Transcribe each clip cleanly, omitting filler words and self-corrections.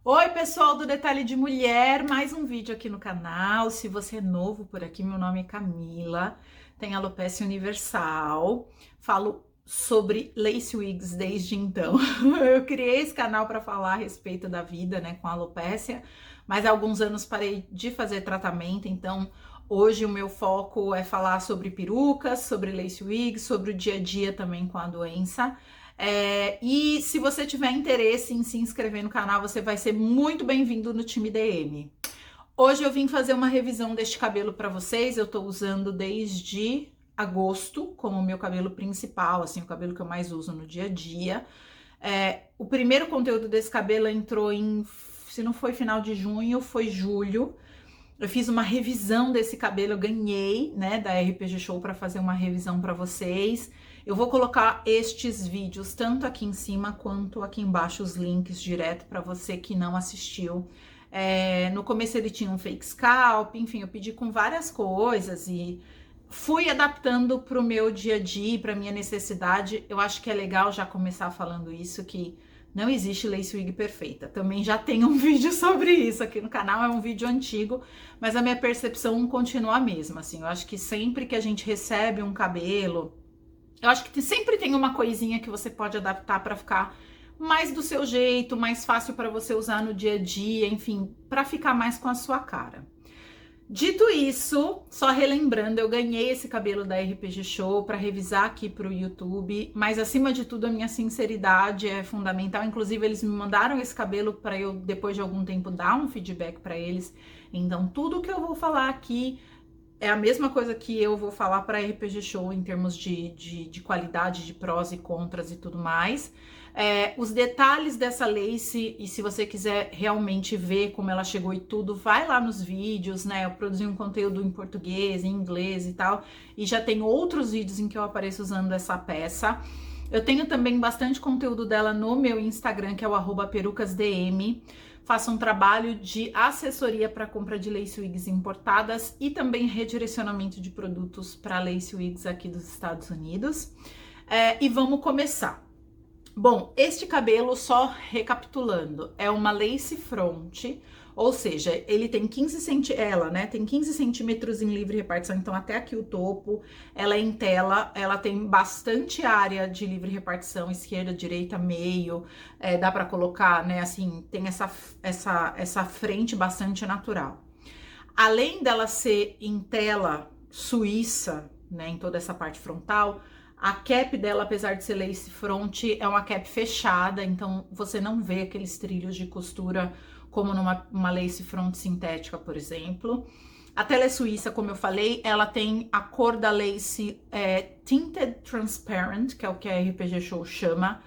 Oi, pessoal do Detalhe de Mulher, mais um vídeo aqui no canal. Se você é novo por aqui, meu nome é Camila, tenho alopecia universal, falo sobre lace wigs desde então. Eu criei esse canal para falar a respeito da vida, né, com a alopecia, mas há alguns anos parei de fazer tratamento, então hoje o meu foco é falar sobre perucas, sobre lace wigs, sobre o dia a dia também com a doença. E se você tiver interesse em se inscrever no canal, você vai ser muito bem-vindo no time DM. Hoje eu vim fazer uma revisão deste cabelo para vocês. Eu tô usando desde agosto como meu cabelo principal, assim, o cabelo que eu mais uso no dia a dia. O primeiro conteúdo desse cabelo entrou em, se não foi final de junho, foi julho. Eu fiz uma revisão desse cabelo, eu ganhei, né, da RPG Show para fazer uma revisão para vocês. Eu vou colocar estes vídeos tanto aqui em cima quanto aqui embaixo, os links direto para você que não assistiu. No começo ele tinha um fake scalp, enfim, eu pedi com várias coisas e fui adaptando para o meu dia a dia, para minha necessidade. Eu acho que é legal já começar falando isso, que não existe lace wig perfeita. Também já tem um vídeo sobre isso aqui no canal, é um vídeo antigo, mas a minha percepção continua a mesma, assim. Eu acho que sempre que a gente recebe um cabelo, eu acho que sempre tem uma coisinha que você pode adaptar para ficar mais do seu jeito, mais fácil para você usar no dia a dia, enfim, para ficar mais com a sua cara. Dito isso, só relembrando, eu ganhei esse cabelo da RPG Show para revisar aqui para o YouTube, mas acima de tudo a minha sinceridade é fundamental. Inclusive eles me mandaram esse cabelo para eu depois de algum tempo dar um feedback para eles. Então tudo que eu vou falar aqui é a mesma coisa que eu vou falar para RPG Show em termos de qualidade, de prós e contras e tudo mais. Os detalhes dessa lace, e se você quiser realmente ver como ela chegou e tudo, vai lá nos vídeos, né? Eu produzi um conteúdo em português, em inglês e tal, e já tem outros vídeos em que eu apareço usando essa peça. Eu tenho também bastante conteúdo dela no meu Instagram, que é o @perucasdm. Faço um trabalho de assessoria para compra de lace wigs importadas e também redirecionamento de produtos para lace wigs aqui dos Estados Unidos. E vamos começar. Bom, este cabelo, só recapitulando, é uma lace front, ou seja, ele tem 15 centímetros, ela, né, tem 15 centímetros em livre repartição, então até aqui o topo, ela é em tela, ela tem bastante área de livre repartição, esquerda, direita, meio, dá para colocar, né, assim, tem essa frente bastante natural. Além dela ser em tela suíça, né, em toda essa parte frontal, a cap dela, apesar de ser lace front, é uma cap fechada, então você não vê aqueles trilhos de costura como numa lace front sintética, por exemplo. A tela é suíça, como eu falei, ela tem a cor da lace Tinted Transparent, que é o que a RPG Show chama.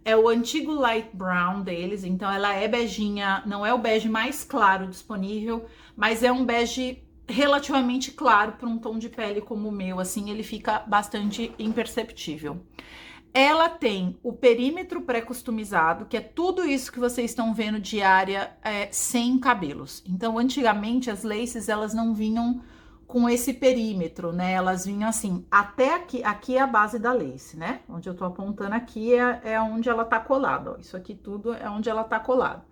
É o antigo light brown deles, então ela é beijinha, não é o bege mais claro disponível, mas é um bege relativamente claro para um tom de pele como o meu, assim, ele fica bastante imperceptível. Ela tem o perímetro pré-customizado, que é tudo isso que vocês estão vendo de área sem cabelos. Então, antigamente, as laces, elas não vinham com esse perímetro, né? Elas vinham assim, até aqui, aqui é a base da lace, né? Onde eu tô apontando aqui é onde ela tá colada, ó. Isso aqui tudo é onde ela tá colada.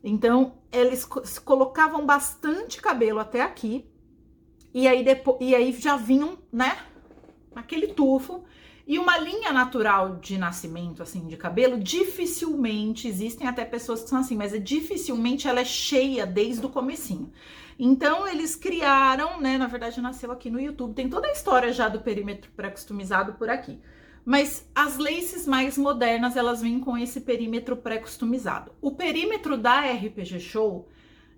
Então, eles colocavam bastante cabelo até aqui, e aí, e aí já vinham, né, aquele tufo. E uma linha natural de nascimento, assim, de cabelo, dificilmente, existem até pessoas que são assim, mas dificilmente ela é cheia desde o comecinho. Então, eles criaram, né, na verdade nasceu aqui no YouTube, tem toda a história já do perímetro pré-customizado por aqui. Mas as laces mais modernas, elas vêm com esse perímetro pré-customizado. O perímetro da RPG Show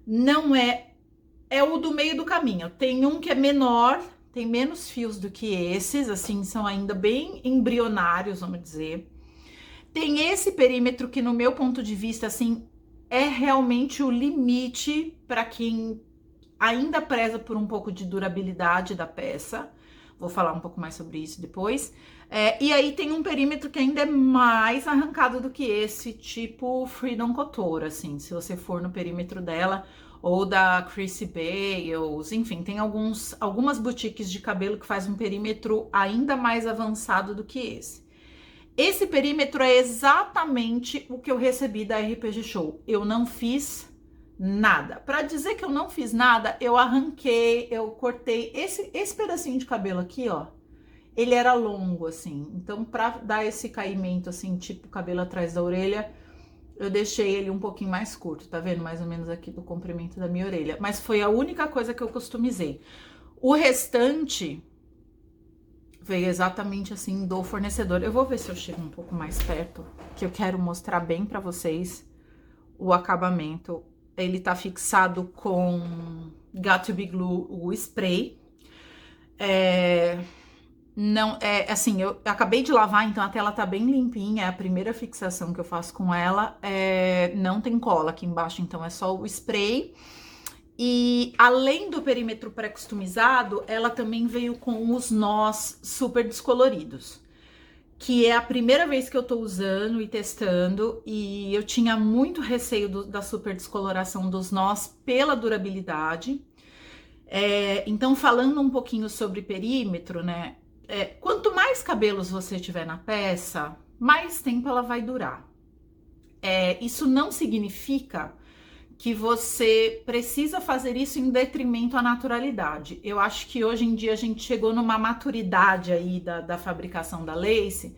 não é o do meio do caminho. Tem um que é menor, tem menos fios do que esses, assim, são ainda bem embrionários, vamos dizer. Tem esse perímetro que, no meu ponto de vista, assim, é realmente o limite para quem ainda preza por um pouco de durabilidade da peça. Vou falar um pouco mais sobre isso depois. E aí tem um perímetro que ainda é mais arrancado do que esse, tipo Freedom Couture, assim, se você for no perímetro dela, ou da Chrissy Bales, enfim, tem algumas boutiques de cabelo que faz um perímetro ainda mais avançado do que esse. Esse perímetro é exatamente o que eu recebi da RPG Show. Eu não fiz nada. Para dizer que eu não fiz nada, eu arranquei, eu cortei esse pedacinho de cabelo aqui, ó. Ele era longo, assim. Então, para dar esse caimento, assim, tipo cabelo atrás da orelha, eu deixei ele um pouquinho mais curto, tá vendo? Mais ou menos aqui do comprimento da minha orelha. Mas foi a única coisa que eu customizei. O restante veio exatamente assim do fornecedor. Eu vou ver se eu chego um pouco mais perto, que eu quero mostrar bem pra vocês o acabamento. Ele tá fixado com Got to Be Glue, o spray. Não, assim, eu acabei de lavar, então a tela tá bem limpinha, é a primeira fixação que eu faço com ela. Não tem cola aqui embaixo, então é só o spray. E além do perímetro pré-customizado, ela também veio com os nós super descoloridos, que é a primeira vez que eu tô usando e testando, e eu tinha muito receio da super descoloração dos nós pela durabilidade. Então, falando um pouquinho sobre perímetro, né? Quanto mais cabelos você tiver na peça, mais tempo ela vai durar. Isso não significa que você precisa fazer isso em detrimento à naturalidade. Eu acho que hoje em dia a gente chegou numa maturidade aí da fabricação da lace,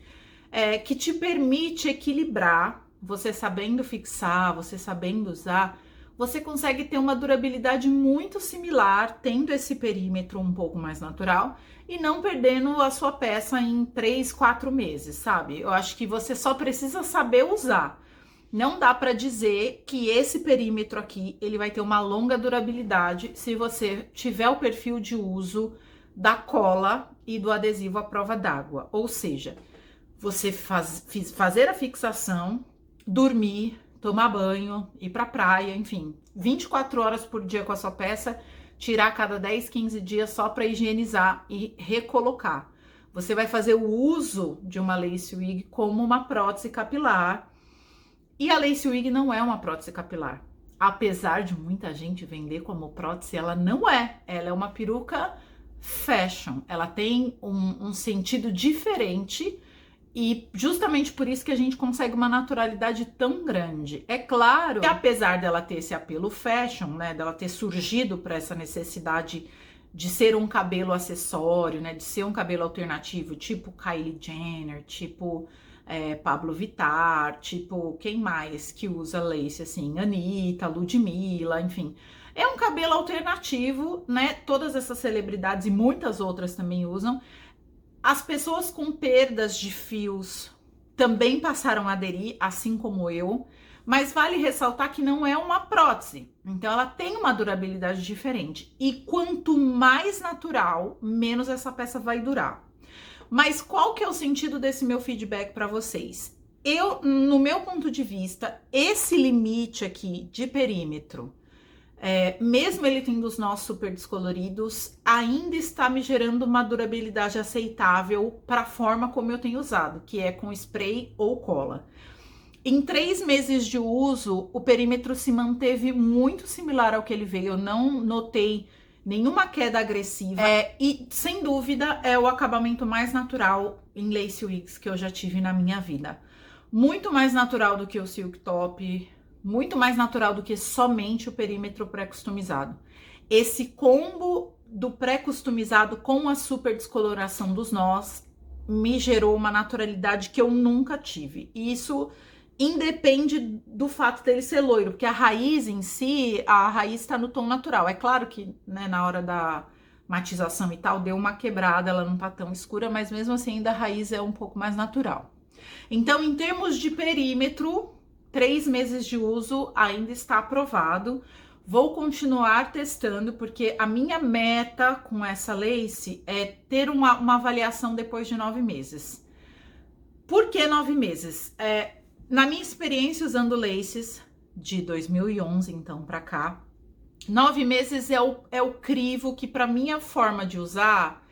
que te permite equilibrar, você sabendo fixar, você sabendo usar, você consegue ter uma durabilidade muito similar, tendo esse perímetro um pouco mais natural e não perdendo a sua peça em 3, 4 meses, sabe? Eu acho que você só precisa saber usar. Não dá para dizer que esse perímetro aqui, ele vai ter uma longa durabilidade se você tiver o perfil de uso da cola e do adesivo à prova d'água. Ou seja, você fazer a fixação, dormir, tomar banho, ir pra praia, enfim, 24 horas por dia com a sua peça, tirar a cada 10, 15 dias só para higienizar e recolocar. Você vai fazer o uso de uma lace wig como uma prótese capilar. E a lace wig não é uma prótese capilar. Apesar de muita gente vender como prótese, ela não é. Ela é uma peruca fashion. Ela tem um sentido diferente e justamente por isso que a gente consegue uma naturalidade tão grande. É claro que apesar dela ter esse apelo fashion, né, dela ter surgido para essa necessidade de ser um cabelo acessório, né, de ser um cabelo alternativo, tipo Kylie Jenner, tipo Pablo Vittar, tipo, quem mais que usa lace, assim, Anitta, Ludmilla, enfim. É um cabelo alternativo, né? Todas essas celebridades e muitas outras também usam. As pessoas com perdas de fios também passaram a aderir, assim como eu, mas vale ressaltar que não é uma prótese, então ela tem uma durabilidade diferente. E quanto mais natural, menos essa peça vai durar. Mas qual que é o sentido desse meu feedback para vocês? No meu ponto de vista, esse limite aqui de perímetro, mesmo ele tendo os nós super descoloridos, ainda está me gerando uma durabilidade aceitável para a forma como eu tenho usado, que é com spray ou cola. Em 3 meses de uso, o perímetro se manteve muito similar ao que ele veio, eu não notei nenhuma queda agressiva. E, sem dúvida, é o acabamento mais natural em lace wigs que eu já tive na minha vida. Muito mais natural do que o silk top, muito mais natural do que somente o perímetro pré-customizado. Esse combo do pré-customizado com a super descoloração dos nós me gerou uma naturalidade que eu nunca tive. E isso independe do fato dele ser loiro, porque a raiz em si, a raiz está no tom natural. É claro que, né, na hora da matização e tal, deu uma quebrada, ela não tá tão escura, mas mesmo assim ainda a raiz é um pouco mais natural. Então, em termos de perímetro, 3 meses de uso ainda está aprovado. Vou continuar testando, porque a minha meta com essa lace é ter uma avaliação depois de 9 meses. Por que 9 meses? Na minha experiência usando laces de 2011, então, pra cá, 9 meses é o crivo que, pra minha forma de usar,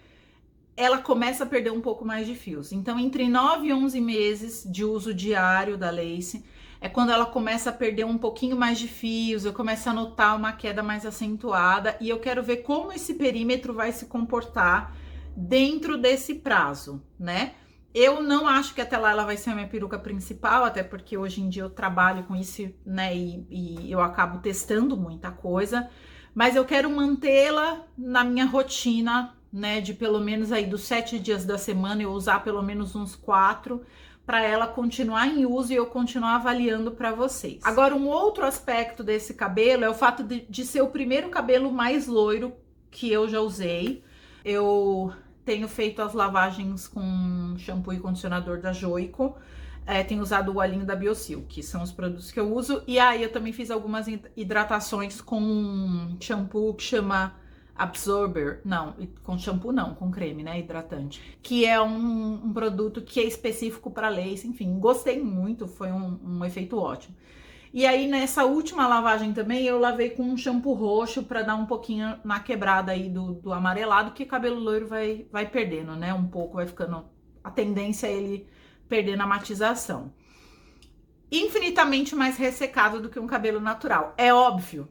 ela começa a perder um pouco mais de fios. Então, entre 9 e 11 meses de uso diário da lace, é quando ela começa a perder um pouquinho mais de fios, eu começo a notar uma queda mais acentuada, e eu quero ver como esse perímetro vai se comportar dentro desse prazo, né? Eu não acho que até lá ela vai ser a minha peruca principal, até porque hoje em dia eu trabalho com isso, né, e eu acabo testando muita coisa, mas eu quero mantê-la na minha rotina, né, de pelo menos aí dos 7 dias da semana eu usar pelo menos uns 4, para ela continuar em uso e eu continuar avaliando para vocês. Agora, um outro aspecto desse cabelo é o fato de ser o primeiro cabelo mais loiro que eu já usei. Eu tenho feito as lavagens com shampoo e condicionador da Joico. Tenho usado o olhinho da Biosil, que são os produtos que eu uso. E aí eu também fiz algumas hidratações com um shampoo que chama Absorber. Não, com shampoo não, com creme, né? Hidratante. Que é um produto que é específico para lace. Enfim, gostei muito, foi um efeito ótimo. E aí, nessa última lavagem também, eu lavei com um shampoo roxo para dar um pouquinho na quebrada aí do amarelado, que cabelo loiro vai perdendo, né? Um pouco, vai ficando... A tendência é ele perder na matização. Infinitamente mais ressecado do que um cabelo natural. É óbvio,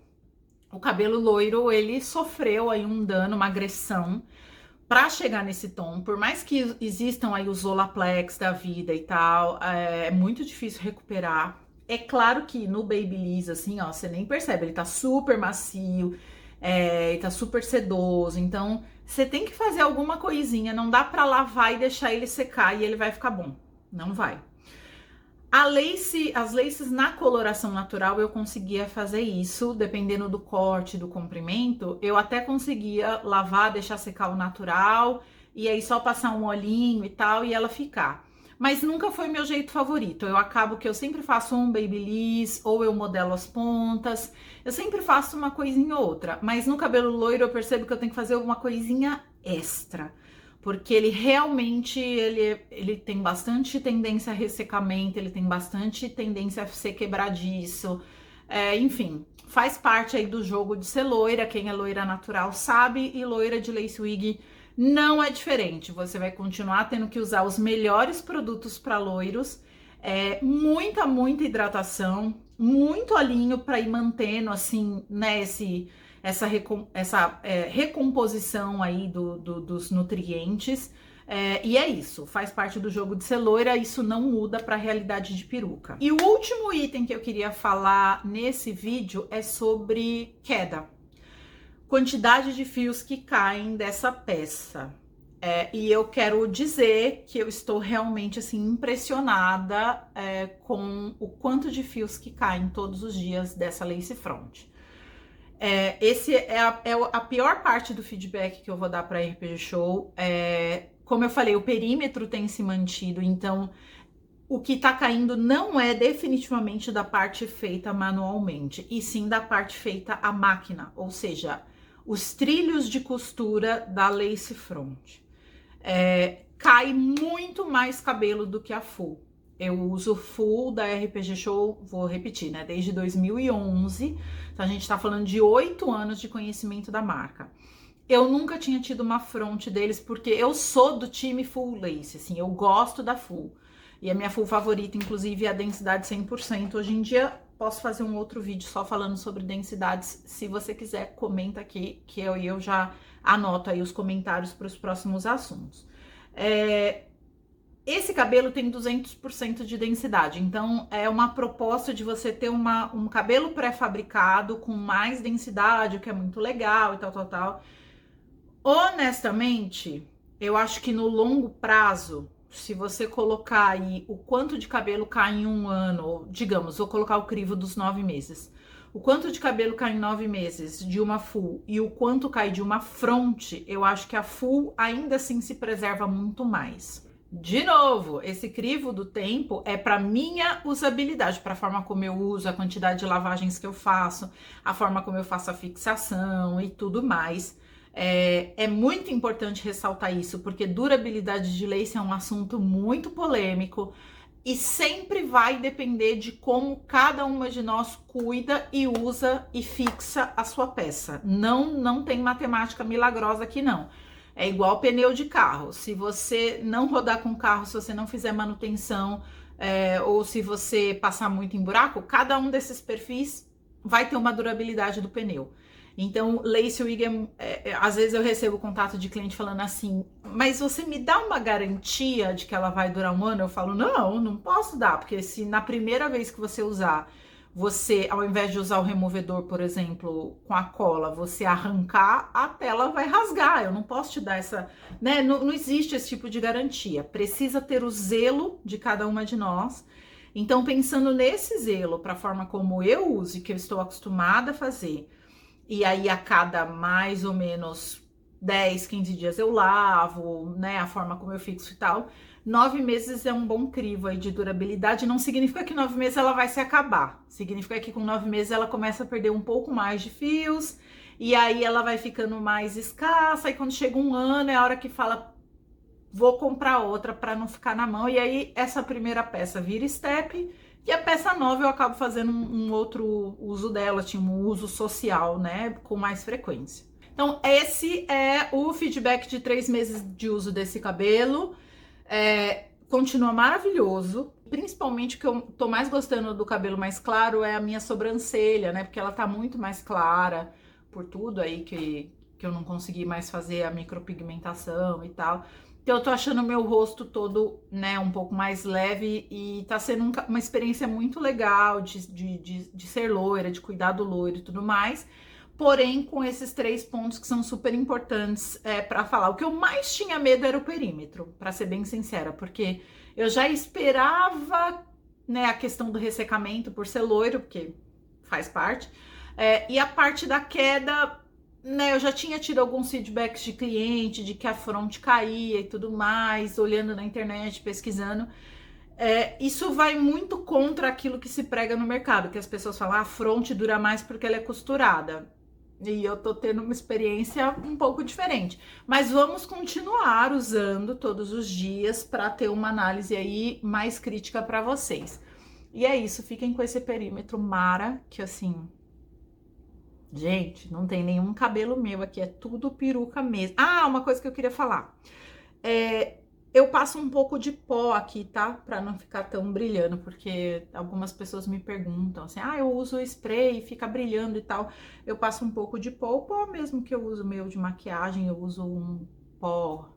o cabelo loiro, ele sofreu aí um dano, uma agressão, para chegar nesse tom. Por mais que existam aí os Olaplex da vida e tal, é muito difícil recuperar. É claro que no Babyliss, assim, ó, você nem percebe, ele tá super macio, ele tá super sedoso, então você tem que fazer alguma coisinha, não dá pra lavar e deixar ele secar e ele vai ficar bom, não vai. As laces na coloração natural eu conseguia fazer isso, dependendo do corte, do comprimento, eu até conseguia lavar, deixar secar o natural, e aí só passar um olhinho e tal, e ela ficar. Mas nunca foi meu jeito favorito. Eu acabo que eu sempre faço um Babyliss, ou eu modelo as pontas. Eu sempre faço uma coisinha ou outra. Mas no cabelo loiro eu percebo que eu tenho que fazer uma coisinha extra. Porque ele realmente, ele tem bastante tendência a ressecamento, ele tem bastante tendência a ser quebradiço. Enfim, faz parte aí do jogo de ser loira. Quem é loira natural sabe, e loira de lace wig não é diferente. Você vai continuar tendo que usar os melhores produtos para loiros, muita hidratação, muito olhinho para ir mantendo assim, né, essa recomposição aí dos nutrientes. E é isso, faz parte do jogo de ser loira, isso não muda para a realidade de peruca. E o último item que eu queria falar nesse vídeo é sobre queda. Quantidade de fios que caem dessa peça. E eu quero dizer que eu estou realmente assim impressionada com o quanto de fios que caem todos os dias dessa lace front. Esse é a pior parte do feedback que eu vou dar para RPG Show. Como eu falei, o perímetro tem se mantido, então o que tá caindo não é definitivamente da parte feita manualmente, e sim da parte feita à máquina, ou seja, os trilhos de costura da lace front. Cai muito mais cabelo do que a full. Eu uso full da RPG Show, vou repetir, né? Desde 2011. Então a gente tá falando de 8 anos de conhecimento da marca. Eu nunca tinha tido uma front deles, porque eu sou do time full lace, assim, eu gosto da full. E a minha full favorita, inclusive, é a densidade 100%. Hoje em dia, posso fazer um outro vídeo só falando sobre densidades. Se você quiser, comenta aqui, que eu já anoto aí os comentários para os próximos assuntos. Esse cabelo tem 200% de densidade, então é uma proposta de você ter um cabelo pré-fabricado com mais densidade, o que é muito legal e tal. Honestamente, eu acho que no longo prazo, se você colocar aí o quanto de cabelo cai em um ano, ou, digamos, vou colocar o crivo dos 9 meses. O quanto de cabelo cai em 9 meses de uma full e o quanto cai de uma front, eu acho que a full ainda assim se preserva muito mais. De novo, esse crivo do tempo é para minha usabilidade, para a forma como eu uso, a quantidade de lavagens que eu faço, a forma como eu faço a fixação e tudo mais. É muito importante ressaltar isso, porque durabilidade de lace é um assunto muito polêmico e sempre vai depender de como cada uma de nós cuida e usa e fixa a sua peça. Não tem matemática milagrosa aqui, não. É igual pneu de carro. Se você não rodar com o carro, se você não fizer manutenção, ou se você passar muito em buraco, cada um desses perfis vai ter uma durabilidade do pneu. Então, lace wig, às vezes eu recebo contato de cliente falando assim, mas você me dá uma garantia de que ela vai durar um ano? Eu falo, não, não posso dar, porque se na primeira vez que você usar, você, ao invés de usar o removedor, por exemplo, com a cola, você arrancar, a tela vai rasgar. Eu não posso te dar essa, né? Não, não existe esse tipo de garantia. Precisa ter o zelo de cada uma de nós. Então, pensando nesse zelo, para a forma como eu uso e que eu estou acostumada a fazer, e aí a cada mais ou menos 10, 15 dias eu lavo, né, a forma como eu fixo e tal, 9 meses é um bom crivo aí de durabilidade. Não significa que 9 meses ela vai se acabar, significa que com 9 meses ela começa a perder um pouco mais de fios, e aí ela vai ficando mais escassa, e quando chega um ano é a hora que fala, vou comprar outra para não ficar na mão, e aí essa primeira peça vira step, e a peça nova eu acabo fazendo um outro uso dela, tinha um uso social, né, com mais frequência. Então, esse é o feedback de 3 meses de uso desse cabelo. Continua maravilhoso. Principalmente o que eu tô mais gostando do cabelo mais claro é a minha sobrancelha, né, porque ela tá muito mais clara, por tudo aí que eu não consegui mais fazer a micropigmentação e tal. Então eu tô achando o meu rosto todo, né, um pouco mais leve, e tá sendo uma experiência muito legal de ser loira, de cuidar do loiro e tudo mais. Porém, com esses 3 pontos que são super importantes para falar. O que eu mais tinha medo era o perímetro, para ser bem sincera, porque eu já esperava, né, a questão do ressecamento por ser loiro, porque faz parte, e a parte da queda, né, eu já tinha tido alguns feedbacks de cliente, de que a fronte caía e tudo mais, olhando na internet, pesquisando. Isso vai muito contra aquilo que se prega no mercado, que as pessoas falam, a fronte dura mais porque ela é costurada. E eu tô tendo uma experiência um pouco diferente. Mas vamos continuar usando todos os dias para ter uma análise aí mais crítica para vocês. E é isso, fiquem com esse perímetro mara, que assim... Gente, não tem nenhum cabelo meu aqui, é tudo peruca mesmo. Ah, uma coisa que eu queria falar. Eu passo um pouco de pó aqui, tá? Pra não ficar tão brilhando, porque algumas pessoas me perguntam assim, eu uso spray e fica brilhando e tal. Eu passo um pouco de pó, o pó mesmo que eu uso meu de maquiagem, eu uso um pó,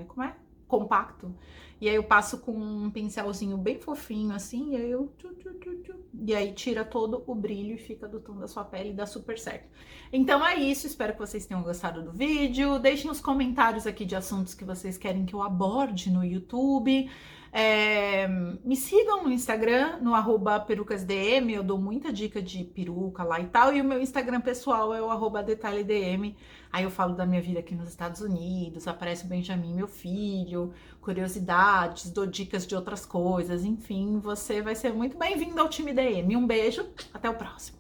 como é? Compacto. E aí eu passo com um pincelzinho bem fofinho assim, e aí e aí tira todo o brilho e fica do tom da sua pele e dá super certo. Então é isso, espero que vocês tenham gostado do vídeo. Deixem os comentários aqui de assuntos que vocês querem que eu aborde no YouTube. Me sigam no Instagram, no @perucasdm, eu dou muita dica de peruca lá e tal, e o meu Instagram pessoal é o @detalhedm. Aí eu falo da minha vida aqui nos Estados Unidos, aparece o Benjamin, meu filho, curiosidades, dou dicas de outras coisas, enfim, você vai ser muito bem-vindo ao time DM. Um beijo, até o próximo.